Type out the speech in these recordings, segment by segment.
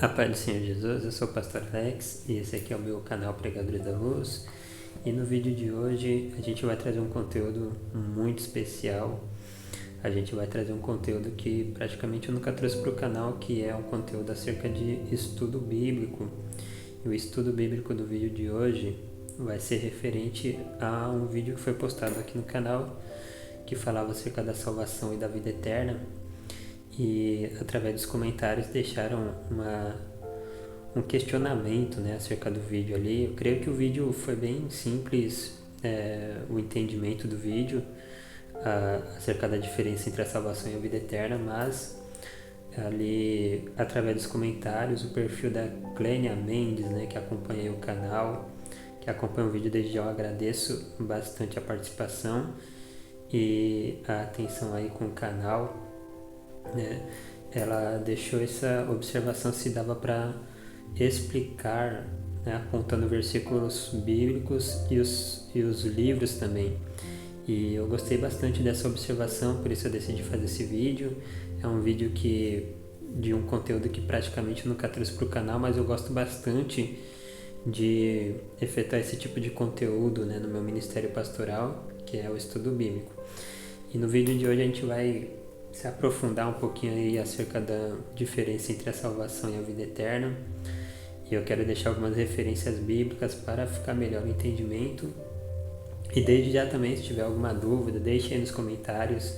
A paz do Senhor Jesus, eu sou o Pastor Alex e esse aqui é o meu canal Pregadores da Luz. E no vídeo de hoje a gente vai trazer um conteúdo muito especial. A gente vai trazer um conteúdo que praticamente eu nunca trouxe para o canal, que é um conteúdo acerca de estudo bíblico. E o estudo bíblico do vídeo de hoje vai ser referente a um vídeo que foi postado aqui no canal, que falava acerca da salvação e da vida eterna. E através dos comentários deixaram um questionamento, né, acerca do vídeo ali. Eu creio que o vídeo foi bem simples, o entendimento do vídeo acerca da diferença entre a salvação e a vida eterna, mas ali através dos comentários, o perfil da Clênia Mendes, né, que acompanha o canal, que acompanha o vídeo desde já, eu agradeço bastante a participação e a atenção aí com o canal, né? Ela deixou essa observação se dava para explicar, né, apontando versículos bíblicos e os livros também. E eu gostei bastante dessa observação, por isso eu decidi fazer esse vídeo. É um vídeo de um conteúdo que praticamente nunca trouxe para o canal, mas eu gosto bastante de efetuar esse tipo de conteúdo, né, no meu ministério pastoral, que é o estudo bíblico. E no vídeo de hoje a gente vai se aprofundar um pouquinho aí acerca da diferença entre a salvação e a vida eterna. E eu quero deixar algumas referências bíblicas para ficar melhor o entendimento. E desde já também, se tiver alguma dúvida, deixe aí nos comentários.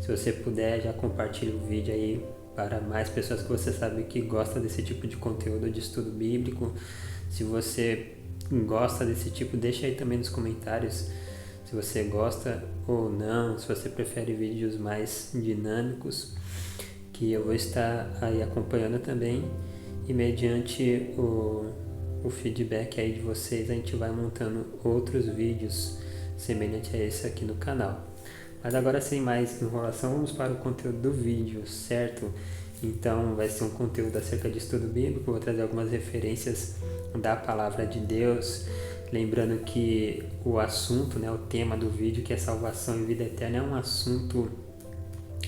Se você puder, já compartilhe o vídeo aí para mais pessoas que você sabe que gosta desse tipo de conteúdo de estudo bíblico. Se você gosta desse tipo, deixa aí também nos comentários se você gosta ou não, se você prefere vídeos mais dinâmicos, que eu vou estar aí acompanhando também, e mediante o feedback aí de vocês a gente vai montando outros vídeos semelhantes a esse aqui no canal. Mas agora, sem mais enrolação, vamos para o conteúdo do vídeo, certo? Então vai ser um conteúdo acerca de estudo bíblico, vou trazer algumas referências da palavra de Deus, lembrando que o assunto, né, o tema do vídeo, que é salvação e vida eterna, é um assunto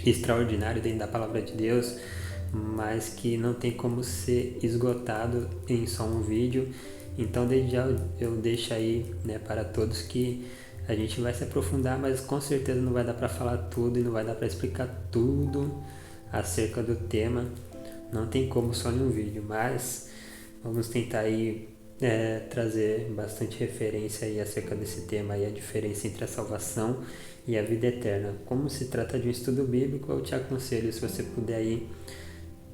extraordinário dentro da palavra de Deus, mas que não tem como ser esgotado em só um vídeo. Então desde já eu deixo aí, né, para todos que a gente vai se aprofundar, mas com certeza não vai dar para falar tudo e não vai dar para explicar tudo acerca do tema. Não tem como só em um vídeo, mas vamos tentar aí trazer bastante referência aí acerca desse tema aí, a diferença entre a salvação e a vida eterna. Como se trata de um estudo bíblico, eu te aconselho, se você puder aí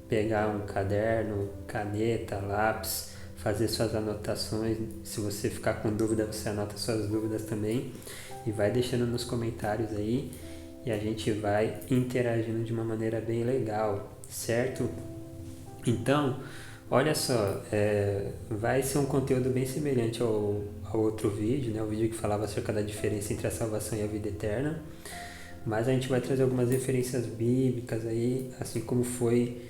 pegar um caderno, caneta, lápis, fazer suas anotações. Se você ficar com dúvida, você anota suas dúvidas também e vai deixando nos comentários aí e a gente vai interagindo de uma maneira bem legal, certo? Então, olha só, vai ser um conteúdo bem semelhante ao outro vídeo, né? O vídeo que falava acerca da diferença entre a salvação e a vida eterna, mas a gente vai trazer algumas referências bíblicas aí, assim como foi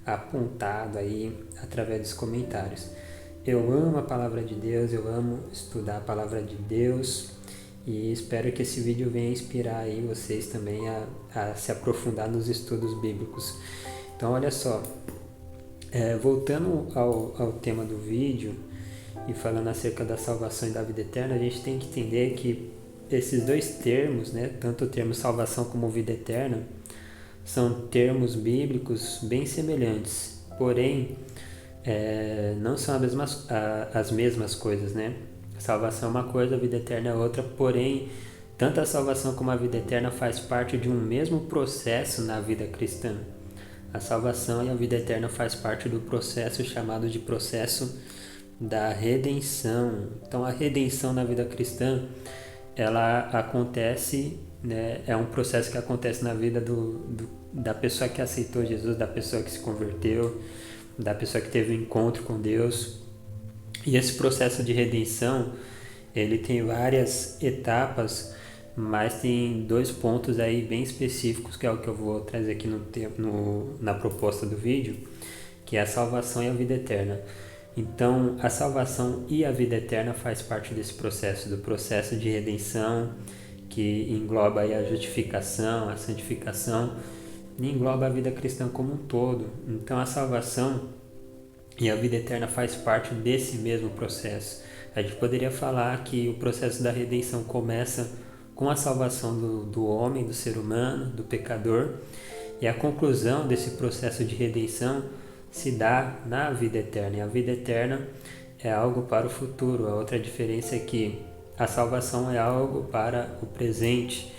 apontado aí através dos comentários. Eu amo a palavra de Deus, eu amo estudar a palavra de Deus e espero que esse vídeo venha inspirar aí vocês também a se aprofundar nos estudos bíblicos. Então olha só, voltando ao tema do vídeo e falando acerca da salvação e da vida eterna, a gente tem que entender que esses dois termos, né, tanto o termo salvação como vida eterna, são termos bíblicos bem semelhantes, porém não são as mesmas coisas, né? Salvação é uma coisa, a vida eterna é outra, porém tanto a salvação como a vida eterna faz parte de um mesmo processo na vida cristã. A salvação e a vida eterna faz parte do processo chamado de processo da redenção. Então a redenção na vida cristã, ela acontece, né, é um processo que acontece na vida da pessoa que aceitou Jesus, da pessoa que se converteu, da pessoa que teve um encontro com Deus. E esse processo de redenção, ele tem várias etapas, mas tem dois pontos aí bem específicos, que é o que eu vou trazer aqui na proposta do vídeo, que é a salvação e a vida eterna. Então, a salvação e a vida eterna faz parte desse processo, do processo de redenção, que engloba aí a justificação, a santificação, e engloba a vida cristã como um todo. Então, a salvação E a vida eterna faz parte desse mesmo processo. A gente poderia falar que o processo da redenção começa com a salvação do homem, do ser humano, do pecador, e a conclusão desse processo de redenção se dá na vida eterna. E a vida eterna é algo para o futuro. A outra diferença é que a salvação é algo para o presente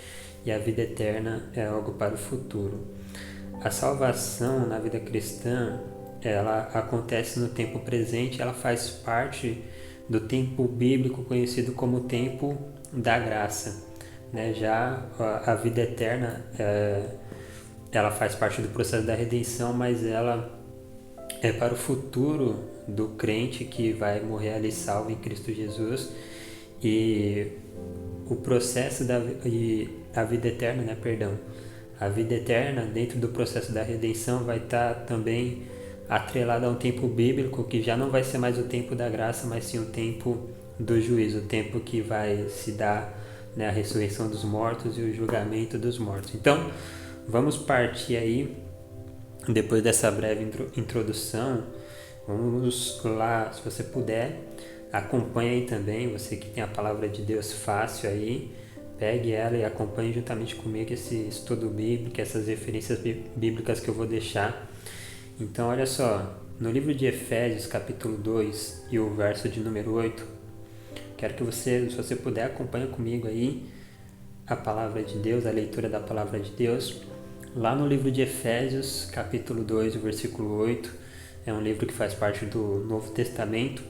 e a vida eterna é algo para o futuro. A salvação na vida cristã, ela acontece no tempo presente, ela faz parte do tempo bíblico conhecido como tempo da graça, né? Já a vida eterna, ela faz parte do processo da redenção, mas ela é para o futuro do crente que vai morrer ali salvo em Cristo Jesus. E o processo a vida eterna, né? A vida eterna dentro do processo da redenção vai estar também atrelada a um tempo bíblico que já não vai ser mais o tempo da graça, mas sim o tempo do juízo, o tempo que vai se dar, né, a ressurreição dos mortos e o julgamento dos mortos. Então, vamos partir aí, depois dessa breve introdução, vamos lá, se você puder, acompanhe aí também, você que tem a palavra de Deus fácil aí, pegue ela e acompanhe juntamente comigo esse estudo bíblico, essas referências bíblicas que eu vou deixar. Então, olha só, no livro de Efésios, capítulo 2 e o verso de número 8, quero que você, se você puder, acompanhe comigo aí a palavra de Deus, a leitura da palavra de Deus. Lá no livro de Efésios, capítulo 2, o versículo 8, é um livro que faz parte do Novo Testamento.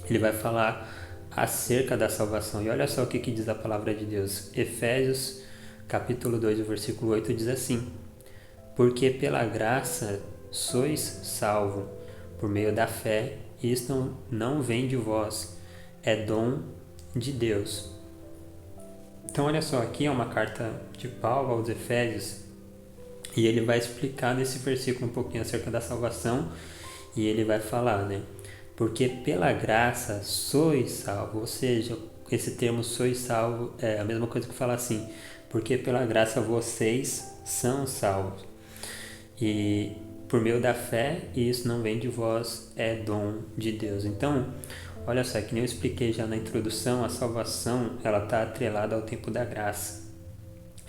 Ele vai falar acerca da salvação. E olha só o que diz a palavra de Deus. Efésios, capítulo 2, o versículo 8, diz assim: porque pela graça sois salvo, por meio da fé, e isto não vem de vós, é dom de Deus. Então olha só, aqui é uma carta de Paulo aos Efésios, e ele vai explicar nesse versículo um pouquinho acerca da salvação, e ele vai falar, né? Porque pela graça sois salvo, ou seja, esse termo sois salvo é a mesma coisa que falar assim, porque pela graça vocês são salvos. E por meio da fé, e isso não vem de vós, é dom de Deus. Então, olha só, que nem eu expliquei já na introdução, a salvação ela está atrelada ao tempo da graça.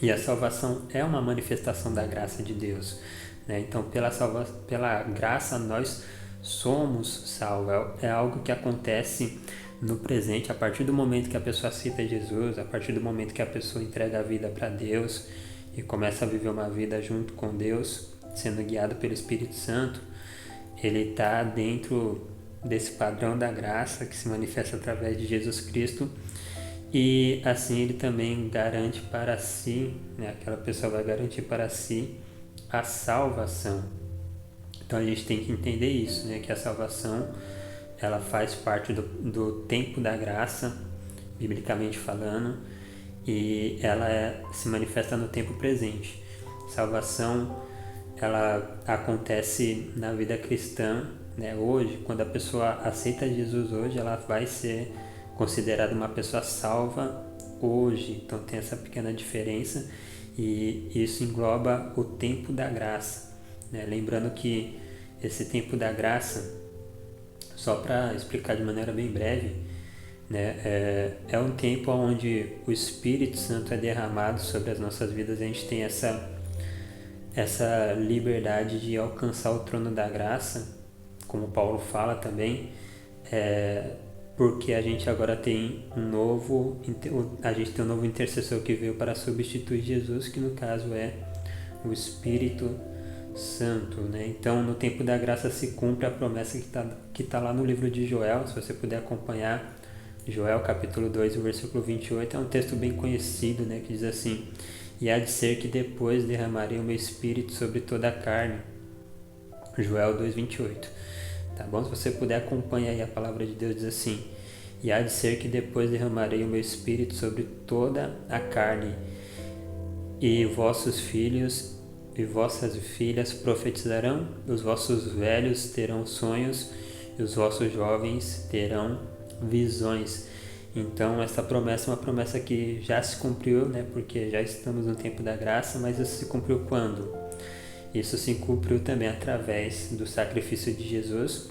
E a salvação é uma manifestação da graça de Deus, né? Então, pela graça, nós somos salvos. É algo que acontece no presente, a partir do momento que a pessoa aceita Jesus, a partir do momento que a pessoa entrega a vida para Deus e começa a viver uma vida junto com Deus, sendo guiado pelo Espírito Santo, ele está dentro desse padrão da graça que se manifesta através de Jesus Cristo, e assim ele também garante para si, né, aquela pessoa vai garantir para si a salvação. Então a gente tem que entender isso, né, que a salvação ela faz parte do tempo da graça, biblicamente falando, e ela se manifesta no tempo presente. Salvação ela acontece na vida cristã, né? Hoje, quando a pessoa aceita Jesus hoje, ela vai ser considerada uma pessoa salva hoje. Então tem essa pequena diferença, e isso engloba o tempo da graça, né? Lembrando que esse tempo da graça, só para explicar de maneira bem breve, né, é um tempo onde o Espírito Santo é derramado sobre as nossas vidas, e a gente tem essa liberdade de alcançar o trono da graça, como Paulo fala também, porque a gente agora tem um novo intercessor que veio para substituir Jesus, que no caso é o Espírito Santo, né? Então, no tempo da graça se cumpre a promessa que tá lá no livro de Joel. Se você puder acompanhar, Joel capítulo 2, versículo 28, é um texto bem conhecido, né? Que diz assim: e há de ser que depois derramarei o meu espírito sobre toda a carne. Joel 2, 28. Tá bom? Se você puder acompanhar aí, a palavra de Deus diz assim: e há de ser que depois derramarei o meu espírito sobre toda a carne, e vossos filhos e vossas filhas profetizarão, os vossos velhos terão sonhos, e os vossos jovens terão visões. Então essa promessa é uma promessa que já se cumpriu, né? Porque já estamos no tempo da graça, mas isso se cumpriu quando? Isso se cumpriu também através do sacrifício de Jesus,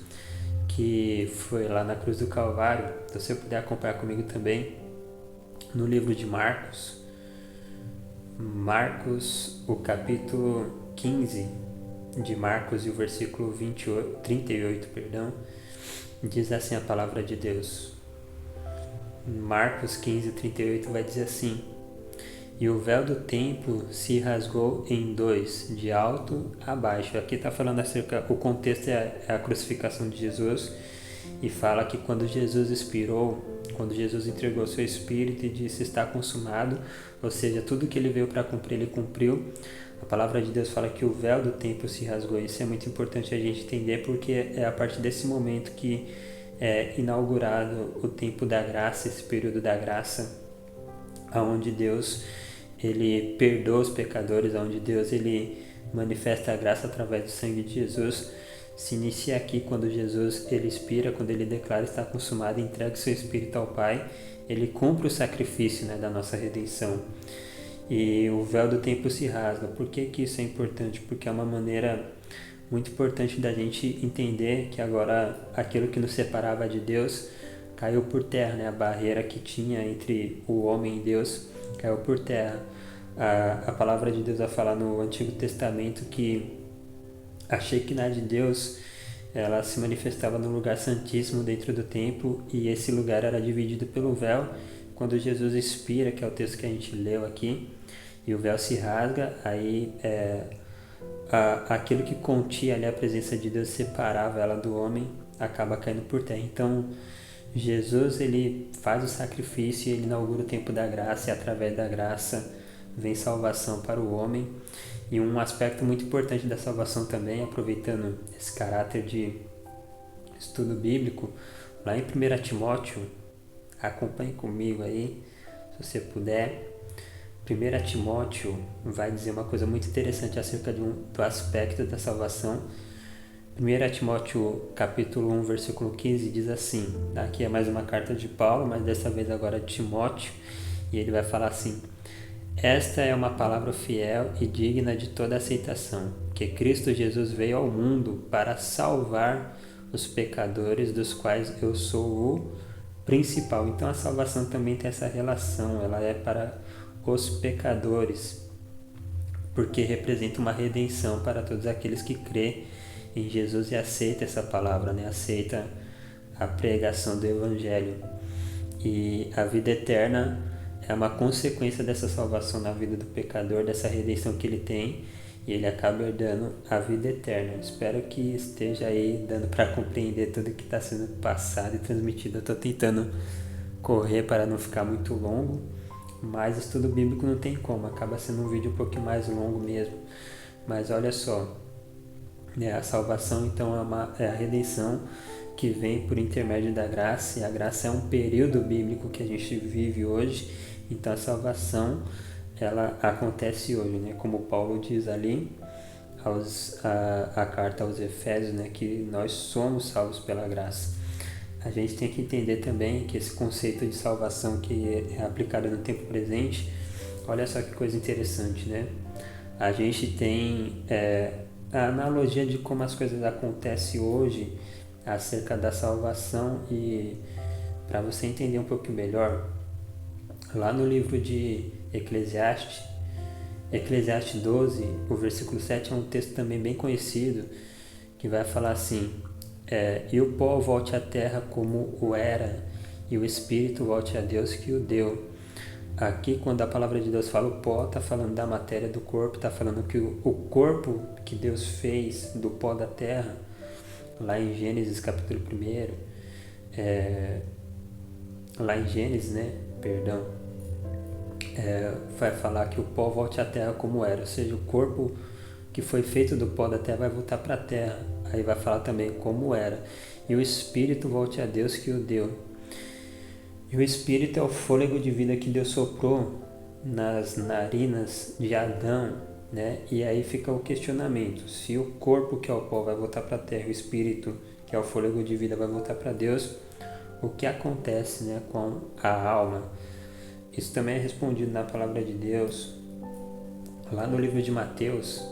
que foi lá na cruz do Calvário. Se você puder acompanhar comigo também, no livro de Marcos, o capítulo 15 de Marcos e o versículo 38, diz assim a palavra de Deus. Marcos 15, 38 vai dizer assim: e o véu do templo se rasgou em dois, de alto a baixo. Aqui está falando acerca, o contexto é a crucificação de Jesus, e fala que quando Jesus expirou, quando Jesus entregou seu espírito e disse está consumado, ou seja, tudo que ele veio para cumprir, ele cumpriu. A palavra de Deus fala que o véu do templo se rasgou. Isso é muito importante a gente entender, porque é a partir desse momento que é inaugurado o tempo da graça, esse período da graça, onde Deus ele perdoa os pecadores, onde Deus ele manifesta a graça através do sangue de Jesus. Se inicia aqui quando Jesus ele expira, quando ele declara está consumado, entrega o seu espírito ao Pai, ele cumpre o sacrifício, né, da nossa redenção. E o véu do templo se rasga. Por que isso é importante? Porque é uma maneira muito importante da gente entender que agora aquilo que nos separava de Deus caiu por terra, né? A barreira que tinha entre o homem e Deus caiu por terra. A palavra de Deus vai falar no Antigo Testamento que a Shekinah de Deus ela se manifestava no lugar santíssimo dentro do templo, e esse lugar era dividido pelo véu. Quando Jesus expira, que é o texto que a gente leu aqui, e o véu se rasga, aí aquilo que continha ali a presença de Deus, separava ela do homem, acaba caindo por terra. Então Jesus ele faz o sacrifício e ele inaugura o tempo da graça, e através da graça vem salvação para o homem. E um aspecto muito importante da salvação também, aproveitando esse caráter de estudo bíblico, lá em 1 Timóteo, acompanhe comigo aí, se você puder. 1 Timóteo vai dizer uma coisa muito interessante acerca do aspecto da salvação. 1 Timóteo capítulo 1, versículo 15 diz assim, aqui é mais uma carta de Paulo, mas dessa vez agora de Timóteo, e ele vai falar assim: esta é uma palavra fiel e digna de toda aceitação, que Cristo Jesus veio ao mundo para salvar os pecadores, dos quais eu sou o principal. Então a salvação também tem essa relação, ela é para os pecadores, porque representa uma redenção para todos aqueles que crê em Jesus e aceita essa palavra, né? Aceita a pregação do Evangelho. E a vida eterna é uma consequência dessa salvação na vida do pecador, dessa redenção que ele tem, e ele acaba herdando a vida eterna. Eu espero que esteja aí dando para compreender tudo que está sendo passado e transmitido. Eu estou tentando correr para não ficar muito longo, mas estudo bíblico não tem como, acaba sendo um vídeo um pouquinho mais longo mesmo. Mas olha só, a salvação então é a redenção que vem por intermédio da graça, e a graça é um período bíblico que a gente vive hoje. Então a salvação ela acontece hoje, né? Como Paulo diz ali a carta aos Efésios, né? Que nós somos salvos pela graça. A gente tem que entender também que esse conceito de salvação que é aplicado no tempo presente, olha só que coisa interessante, né? A gente tem a analogia de como as coisas acontecem hoje acerca da salvação, e para você entender um pouco melhor, lá no livro de Eclesiastes 12, o versículo 7 é um texto também bem conhecido, que vai falar assim: e o pó volte à terra como o era, e o espírito volte a Deus que o deu. Aqui, quando a palavra de Deus fala o pó, está falando da matéria do corpo, está falando que o corpo que Deus fez do pó da terra, lá em Gênesis capítulo 1, lá em Gênesis, vai falar que o pó volte à terra como era, ou seja, o corpo que foi feito do pó da terra vai voltar para a terra. Aí vai falar também como era, e o espírito volte a Deus que o deu. E o espírito é o fôlego de vida que Deus soprou nas narinas de Adão, né? E aí fica o questionamento: se o corpo que é o pó vai voltar para a terra, o espírito que é o fôlego de vida vai voltar para Deus, o que acontece, né, com a alma? Isso também é respondido na palavra de Deus, lá no livro de Mateus.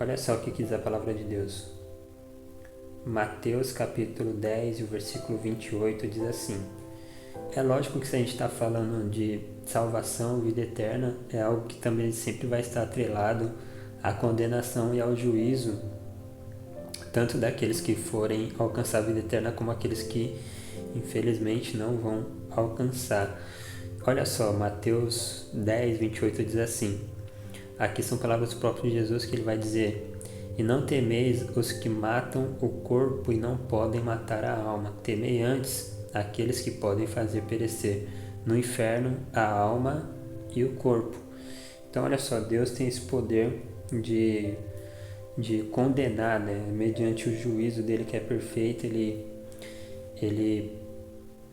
Olha só o que diz a palavra de Deus. Mateus capítulo 10 e o versículo 28 diz assim: é lógico que se a gente está falando de salvação, vida eterna, é algo que também sempre vai estar atrelado à condenação e ao juízo, tanto daqueles que forem alcançar a vida eterna como aqueles que infelizmente não vão alcançar. Olha só, Mateus 10, 28 diz assim, aqui são palavras do próprio Jesus que ele vai dizer: e não temeis os que matam o corpo e não podem matar a alma, temei antes aqueles que podem fazer perecer no inferno a alma e o corpo. Então olha só, Deus tem esse poder de condenar, né? Mediante o juízo dele que é perfeito, ele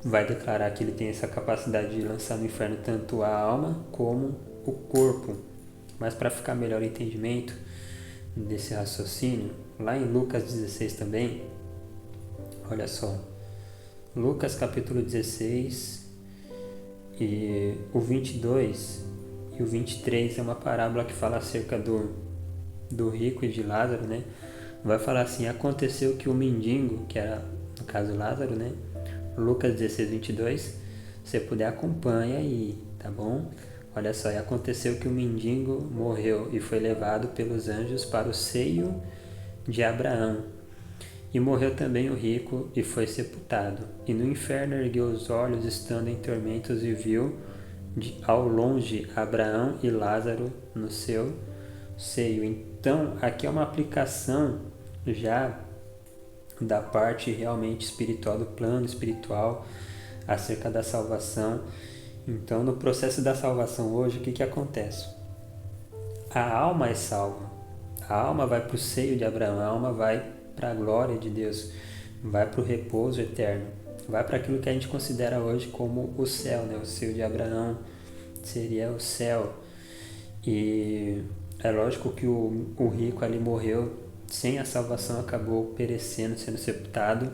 vai declarar que ele tem essa capacidade de lançar no inferno tanto a alma como o corpo. Mas para ficar melhor o entendimento desse raciocínio, lá em Lucas 16 também, olha só, Lucas capítulo 16 e o 22 e o 23 é uma parábola que fala acerca do rico e de Lázaro, né? Vai falar assim: aconteceu que o mendigo, que era no caso Lázaro, né? Lucas 16, 22, se você puder acompanha aí, tá bom? Olha só, e aconteceu que o mendigo morreu e foi levado pelos anjos para o seio de Abraão. E morreu também o rico e foi sepultado. E no inferno ergueu os olhos, estando em tormentos, e viu ao longe Abraão e Lázaro no seu seio. Então, aqui é uma aplicação já da parte realmente espiritual, do plano espiritual, acerca da salvação. Então, no processo da salvação hoje, o que acontece? A alma é salva. A alma vai para o seio de Abraão, a alma vai para a glória de Deus, vai para o repouso eterno, vai para aquilo que a gente considera hoje como o céu, né? O seio de Abraão seria o céu. E é lógico que o rico ali morreu sem a salvação, acabou perecendo, sendo sepultado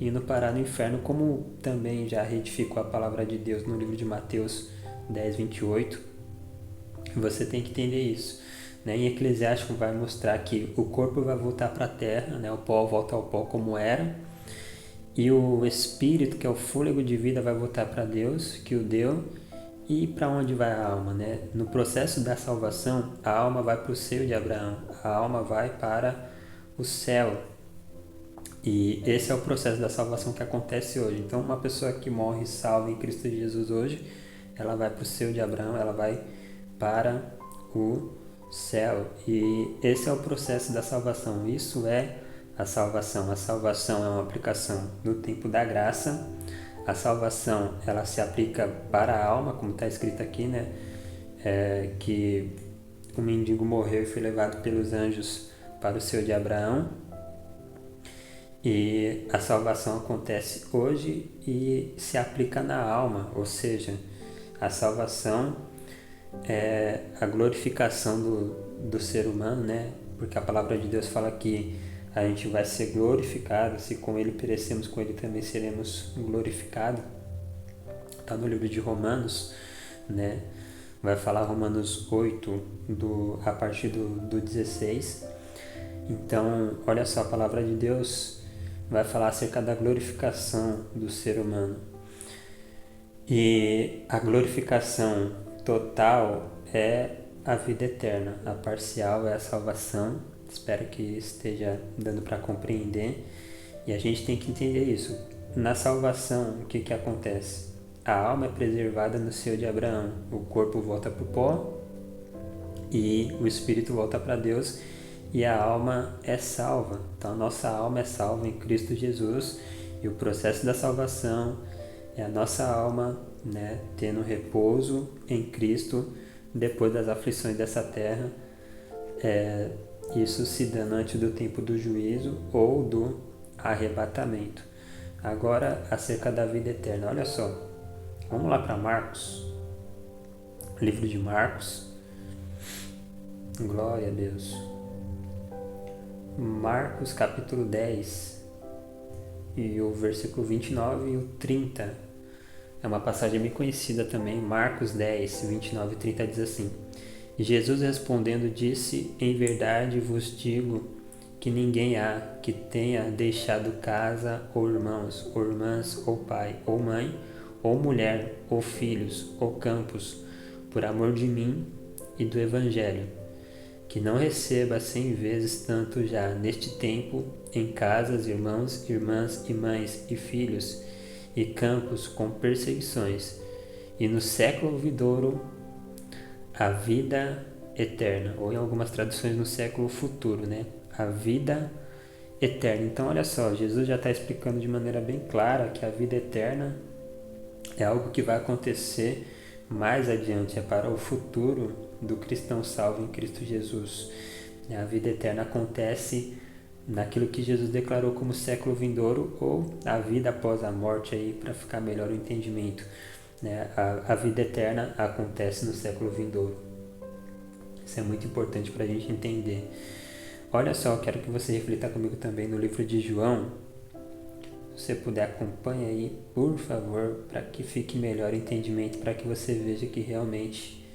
e indo parar no inferno, como também já retificou a palavra de Deus no livro de Mateus 10, 28. Você tem que entender isso. Em Eclesiástico vai mostrar que o corpo vai voltar para a terra, né? O pó volta ao pó como era, e o espírito, que é o fôlego de vida, vai voltar para Deus, que o deu. E para onde vai a alma? Né? No processo da salvação, a alma vai para o seio de Abraão, a alma vai para o céu. E esse é o processo da salvação que acontece hoje. Então, uma pessoa que morre salva em Cristo Jesus hoje, ela vai para o seio de Abraão, ela vai para o céu. E esse é o processo da salvação. Isso é a salvação. A salvação é uma aplicação no tempo da graça. A salvação, ela se aplica para a alma, como está escrito aqui, né? Que o mendigo morreu e foi levado pelos anjos para o seio de Abraão. E a salvação acontece hoje e se aplica na alma, ou seja, a salvação é a glorificação do ser humano, né? Porque a palavra de Deus fala que a gente vai ser glorificado, se com ele perecemos, com ele também seremos glorificados. Está no livro de Romanos, né? Vai falar Romanos 8, a partir do 16. Então, olha só, a palavra de Deus vai falar acerca da glorificação do ser humano. E a glorificação total é a vida eterna, a parcial é a salvação. Espero que esteja dando para compreender. E a gente tem que entender isso. Na salvação, o que acontece? A alma é preservada no seio de Abraão. O corpo volta para o pó e o espírito volta para Deus. E a alma é salva. Então, a nossa alma é salva em Cristo Jesus. E o processo da salvação é a nossa alma, né, tendo repouso em Cristo depois das aflições dessa terra. Isso se dando antes do tempo do juízo ou do arrebatamento. Agora, acerca da vida eterna. Olha só. Vamos lá para Marcos. Livro de Marcos. Glória a Deus. Marcos capítulo 10 e o versículo 29 e o 30. É uma passagem bem conhecida também. Marcos 10, 29 e 30 diz assim: Jesus respondendo disse: em verdade vos digo que ninguém há que tenha deixado casa, ou irmãos, ou irmãs, ou pai, ou mãe, ou mulher, ou filhos, ou campos, por amor de mim e do Evangelho, que não receba 100 vezes tanto já neste tempo, em casas, irmãos, irmãs e mães e filhos, e campos com perseguições, e no século vindouro a vida eterna, ou em algumas traduções no século futuro, né? A vida eterna. Então olha só, Jesus já está explicando de maneira bem clara que a vida eterna é algo que vai acontecer mais adiante, é para o futuro do cristão salvo em Cristo Jesus. A vida eterna acontece naquilo que Jesus declarou como século vindouro, ou a vida após a morte, aí para ficar melhor o entendimento. A vida eterna acontece no século vindouro. Isso é muito importante para a gente entender. Olha só, eu quero que você reflita comigo também no livro de João. Se você puder, acompanha aí, por favor, para que fique melhor o entendimento, para que você veja que realmente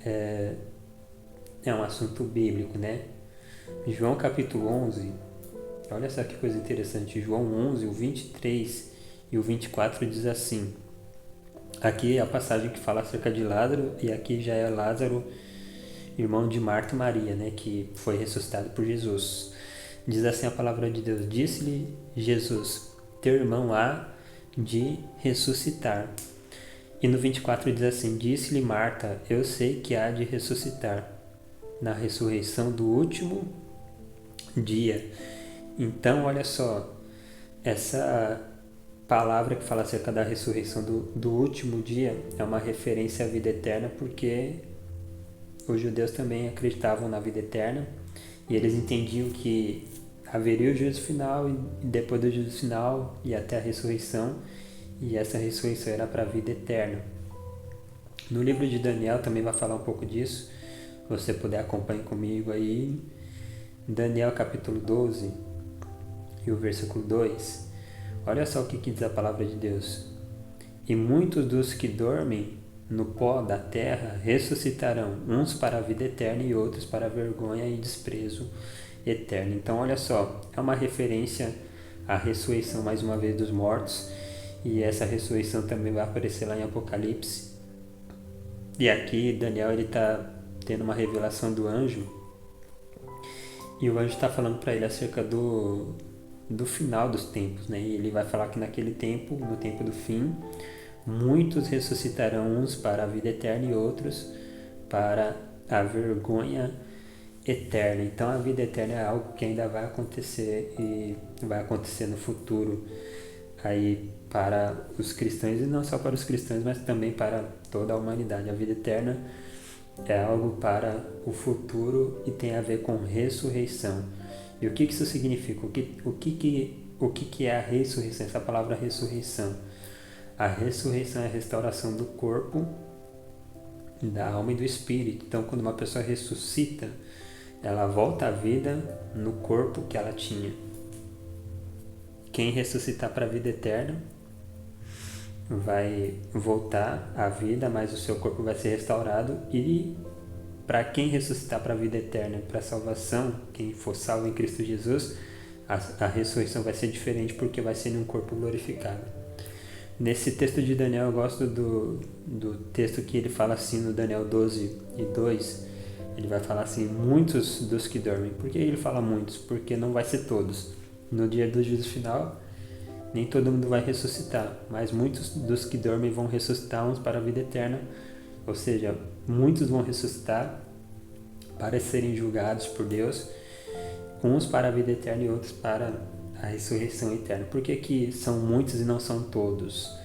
é um assunto bíblico, né? João capítulo 11, olha só que coisa interessante. João 11, o 23 e o 24 diz assim. Aqui é a passagem que fala acerca de Lázaro, e aqui já é Lázaro, irmão de Marta e Maria, né, que foi ressuscitado por Jesus. Diz assim a palavra de Deus: disse-lhe Jesus, teu irmão há de ressuscitar. E no 24 diz assim, disse-lhe Marta, eu sei que há de ressuscitar na ressurreição do último dia. Então olha só, essa palavra que fala acerca da ressurreição do último dia é uma referência à vida eterna, porque os judeus também acreditavam na vida eterna e eles entendiam que haveria o juízo final, e depois do juízo final ia até a ressurreição, e essa ressurreição era para a vida eterna. No livro de Daniel também vai falar um pouco disso. Se você puder, acompanhe comigo aí. Daniel capítulo 12 e o versículo 2. Olha só o que diz a palavra de Deus. E muitos dos que dormem no pó da terra ressuscitarão, uns para a vida eterna e outros para a vergonha e desprezo eterno. Então olha só, é uma referência à ressurreição mais uma vez dos mortos, e essa ressurreição também vai aparecer lá em Apocalipse. E aqui Daniel ele está tendo uma revelação do anjo, e o anjo está falando para ele acerca do final dos tempos, né? E ele vai falar que naquele tempo, no tempo do fim, muitos ressuscitarão, uns para a vida eterna e outros para a vergonha eterna. Então a vida eterna é algo que ainda vai acontecer, e vai acontecer no futuro aí para os cristãos, e não só para os cristãos, mas também para toda a humanidade. A vida eterna é algo para o futuro e tem a ver com ressurreição. E o que isso significa? O que é a ressurreição? Essa palavra ressurreição. A ressurreição é a restauração do corpo, da alma e do espírito. Então, quando uma pessoa ressuscita, ela volta à vida no corpo que ela tinha. Quem ressuscitar para a vida eterna vai voltar à vida, mas o seu corpo vai ser restaurado. E para quem ressuscitar para a vida eterna, para a salvação, quem for salvo em Cristo Jesus, a ressurreição vai ser diferente, porque vai ser em um corpo glorificado. Nesse texto de Daniel, eu gosto do texto que ele fala assim no Daniel 12 e 2. Ele vai falar assim, muitos dos que dormem. Por que ele fala muitos? Porque não vai ser todos. No dia do juízo final, nem todo mundo vai ressuscitar, mas muitos dos que dormem vão ressuscitar, uns para a vida eterna. Ou seja, muitos vão ressuscitar para serem julgados por Deus, uns para a vida eterna e outros para a ressurreição eterna. Por que são muitos e não são todos?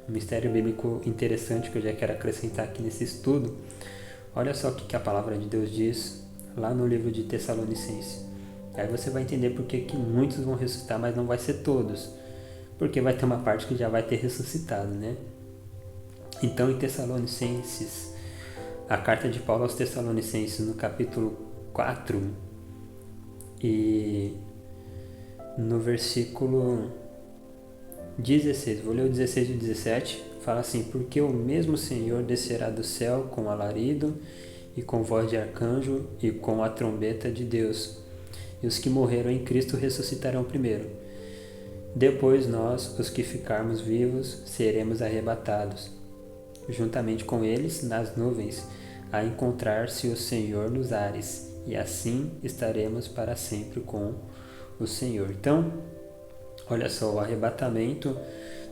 Um mistério bíblico interessante que eu já quero acrescentar aqui nesse estudo. Olha só o que a palavra de Deus diz lá no livro de Tessalonicenses. Aí você vai entender por que muitos vão ressuscitar, mas não vai ser todos. Porque vai ter uma parte que já vai ter ressuscitado, né? Então, em Tessalonicenses, a carta de Paulo aos Tessalonicenses, no capítulo 4, e no versículo 16, vou ler o 16 e o 17, fala assim, porque o mesmo Senhor descerá do céu com alarido, e com voz de arcanjo, e com a trombeta de Deus, e os que morreram em Cristo ressuscitarão primeiro. Depois nós, os que ficarmos vivos, seremos arrebatados, juntamente com eles nas nuvens, a encontrar-se o Senhor nos ares, e assim estaremos para sempre com o Senhor. Então, olha só, o arrebatamento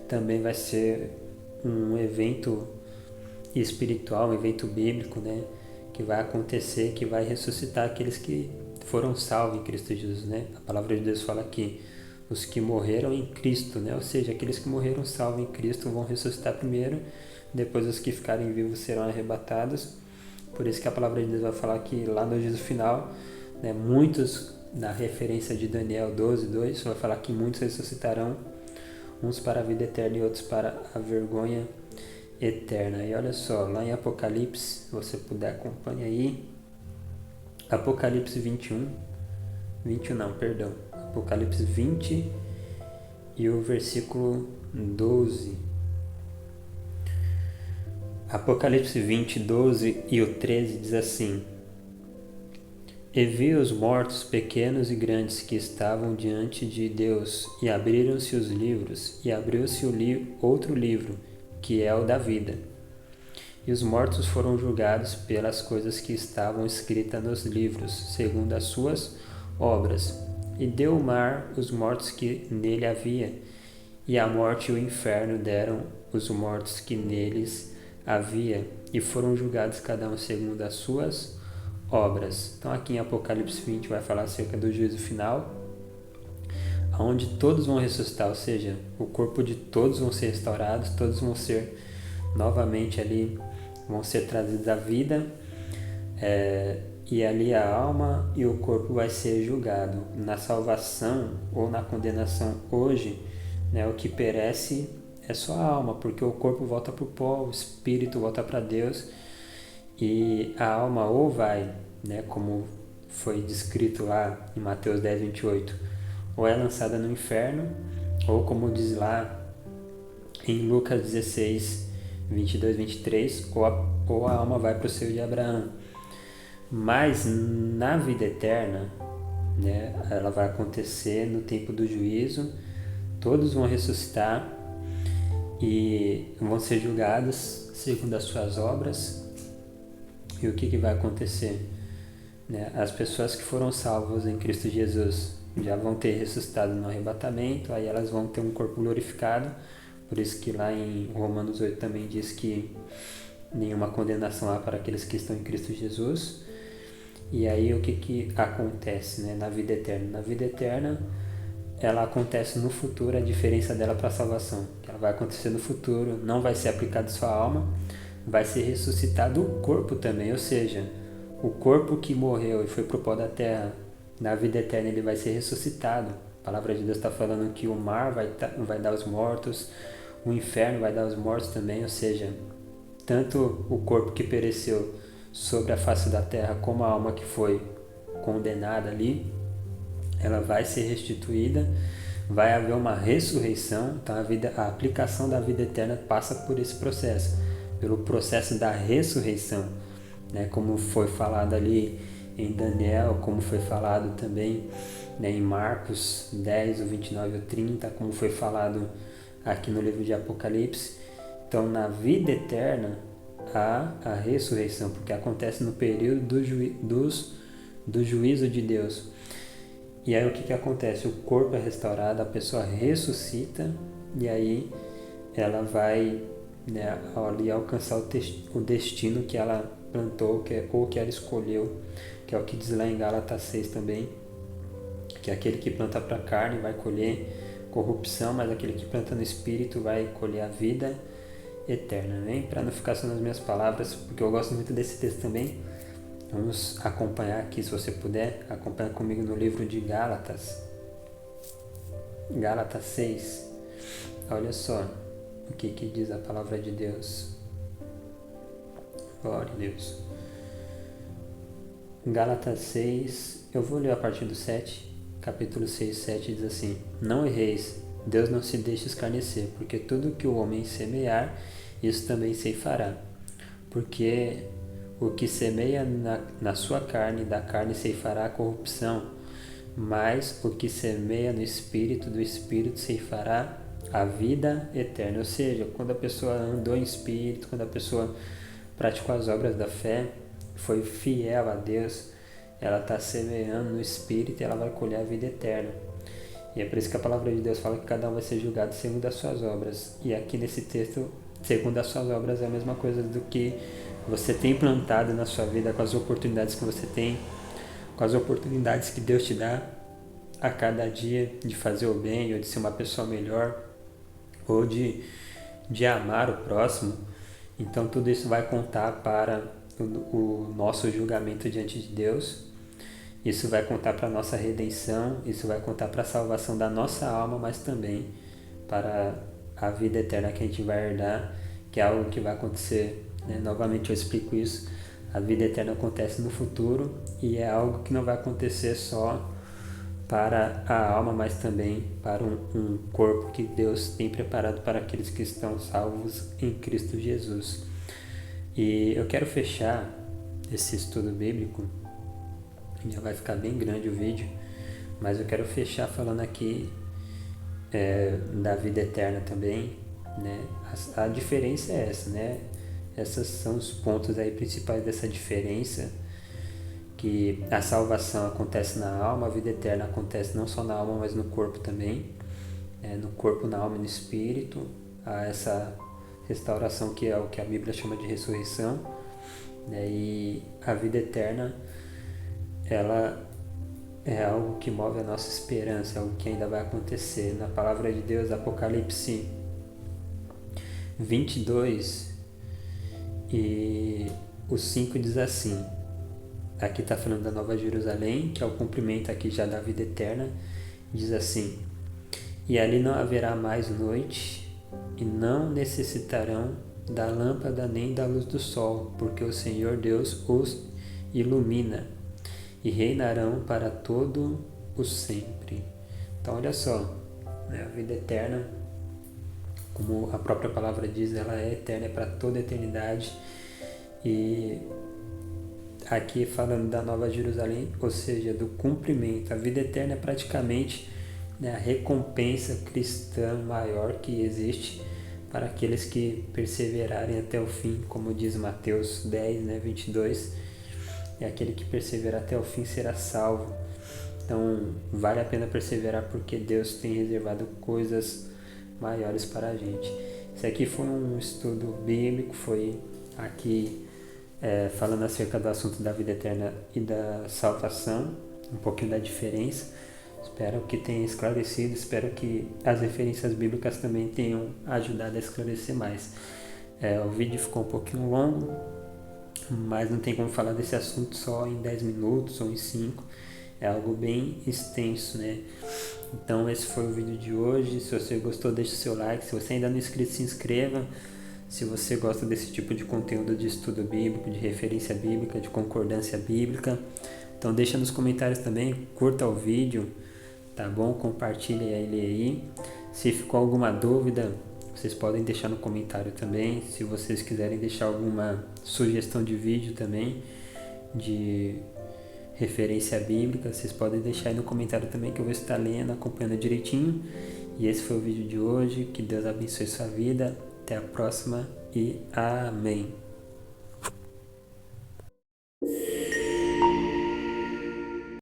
também vai ser um evento espiritual, um evento bíblico, né? Que vai acontecer, que vai ressuscitar aqueles que foram salvos em Cristo Jesus, né? A palavra de Deus fala que os que morreram em Cristo, né? Ou seja, aqueles que morreram salvos em Cristo vão ressuscitar primeiro, depois os que ficarem vivos serão arrebatados. Por isso que a palavra de Deus vai falar que lá no juízo final, né, muitos, na referência de Daniel 12:2, vai falar que muitos ressuscitarão, uns para a vida eterna e outros para a vergonha eterna. E olha só, lá em Apocalipse, se você puder acompanhar aí, Apocalipse 21, Apocalipse 20 e o versículo 12. Apocalipse 20, 12 e o 13 diz assim: E vi os mortos, pequenos e grandes, que estavam diante de Deus, e abriram-se os livros, e abriu-se outro livro, que é o da vida. E os mortos foram julgados pelas coisas que estavam escritas nos livros, segundo as suas obras. E deu o mar os mortos que nele havia, e a morte e o inferno deram os mortos que neles havia, e foram julgados cada um segundo as suas obras. Então aqui em Apocalipse 20 vai falar acerca do juízo final, onde todos vão ressuscitar, ou seja, o corpo de todos vão ser restaurados, todos vão ser novamente ali, vão ser trazidos à vida, e ali a alma e o corpo vai ser julgado. Na salvação ou na condenação hoje, né, o que perece é só a alma, porque o corpo volta para o pó, o espírito volta para Deus, e a alma ou vai, né, como foi descrito lá em Mateus 10:28, ou é lançada no inferno, ou como diz lá em Lucas 16:22-23, ou a alma vai para o seio de Abraão. Mas na vida eterna, né, ela vai acontecer no tempo do juízo, todos vão ressuscitar e vão ser julgados segundo as suas obras. E o que vai acontecer? Né? As pessoas que foram salvas em Cristo Jesus já vão ter ressuscitado no arrebatamento, aí elas vão ter um corpo glorificado. Por isso que lá em Romanos 8 também diz que nenhuma condenação há para aqueles que estão em Cristo Jesus. E aí o que acontece, né, na vida eterna? Na vida eterna, ela acontece no futuro, a diferença dela para a salvação. Ela vai acontecer no futuro, não vai ser aplicada sua alma, vai ser ressuscitado o corpo também, ou seja, o corpo que morreu e foi pro pó da terra, na vida eterna ele vai ser ressuscitado. A palavra de Deus está falando que o mar vai dar os mortos, o inferno vai dar os mortos também, ou seja, tanto o corpo que pereceu sobre a face da terra como a alma que foi condenada ali, ela vai ser restituída, vai haver uma ressurreição. Então a aplicação da vida eterna passa por esse processo, pelo processo da ressurreição, né? Como foi falado ali em Daniel, como foi falado também, né, em Marcos 10, o 29 e o 30, como foi falado aqui no livro de Apocalipse. Então na vida eterna há a ressurreição, porque acontece no período do juízo de Deus. E aí o que acontece? O corpo é restaurado, a pessoa ressuscita, e aí ela vai, né, ali alcançar o destino que ela plantou, ou que ela escolheu, que é o que diz lá em Gálatas 6 também, que aquele que planta para a carne vai colher corrupção, mas aquele que planta no espírito vai colher a vida eterna, né? Para não ficar só nas minhas palavras, porque eu gosto muito desse texto também, vamos acompanhar aqui, se você puder, acompanha comigo no livro de Gálatas 6. Olha só o que diz a palavra de Deus. Glória a Deus. Gálatas 6, eu vou ler a partir do 7, capítulo 6, 7 diz assim: Não erreis, Deus não se deixa escarnecer, porque tudo que o homem semear, isso também ceifará. Porque o que semeia na sua carne, da carne ceifará a corrupção, mas o que semeia no Espírito, do Espírito ceifará a vida eterna. Ou seja, quando a pessoa andou em Espírito, quando a pessoa praticou as obras da fé, foi fiel a Deus, ela está semeando no Espírito e ela vai colher a vida eterna. E é por isso que a palavra de Deus fala que cada um vai ser julgado segundo as suas obras. E aqui nesse texto, segundo as suas obras, é a mesma coisa do que você tem plantado na sua vida, com as oportunidades que você tem, com as oportunidades que Deus te dá a cada dia de fazer o bem, ou de ser uma pessoa melhor, ou de amar o próximo. Então tudo isso vai contar para o nosso julgamento diante de Deus. Isso vai contar para a nossa redenção, isso vai contar para a salvação da nossa alma, mas também para a vida eterna que a gente vai herdar, que é algo que vai acontecer, né? Novamente eu explico isso, a vida eterna acontece no futuro e é algo que não vai acontecer só para a alma, mas também para um corpo que Deus tem preparado para aqueles que estão salvos em Cristo Jesus. E eu quero fechar esse estudo bíblico, já vai ficar bem grande o vídeo, mas eu quero fechar falando aqui da vida eterna também, né? A diferença é essa, né? Esses são os pontos aí principais dessa diferença, que a salvação acontece na alma, a vida eterna acontece não só na alma, mas no corpo também, no corpo, na alma e no espírito. Há essa restauração que é o que a Bíblia chama de ressurreição, né? E a vida eterna, ela é algo que move a nossa esperança, é algo que ainda vai acontecer. Na palavra de Deus, Apocalipse 22 e o 5 diz assim, aqui está falando da Nova Jerusalém, que é o cumprimento aqui já da vida eterna, diz assim: e ali não haverá mais noite, e não necessitarão da lâmpada nem da luz do sol, porque o Senhor Deus os ilumina, e reinarão para todo o sempre. Então olha só, né? A vida eterna, como a própria palavra diz, ela é eterna, é para toda a eternidade. E aqui falando da Nova Jerusalém, ou seja, do cumprimento, a vida eterna é praticamente, né, a recompensa cristã maior que existe para aqueles que perseverarem até o fim, como diz Mateus 10, 22, e aquele que perseverar até o fim será salvo. Então vale a pena perseverar, porque Deus tem reservado coisas maiores para a gente. Esse aqui foi um estudo bíblico, foi aqui falando acerca do assunto da vida eterna e da salvação, um pouquinho da diferença. Espero que tenha esclarecido, espero que as referências bíblicas também tenham ajudado a esclarecer mais. O vídeo ficou um pouquinho longo, mas não tem como falar desse assunto só em 10 minutos ou em 5, é algo bem extenso, né? Então esse foi o vídeo de hoje. Se você gostou, deixe o seu like, se você ainda não é inscrito, se inscreva. Se você gosta desse tipo de conteúdo de estudo bíblico, de referência bíblica, de concordância bíblica, então deixa nos comentários também, curta o vídeo, tá bom? Compartilha ele aí. Se ficou alguma dúvida, vocês podem deixar no comentário também. Se vocês quiserem deixar alguma sugestão de vídeo também, de referência bíblica, vocês podem deixar aí no comentário também, que eu vou estar lendo, acompanhando direitinho. E esse foi o vídeo de hoje. Que Deus abençoe sua vida. Até a próxima e amém.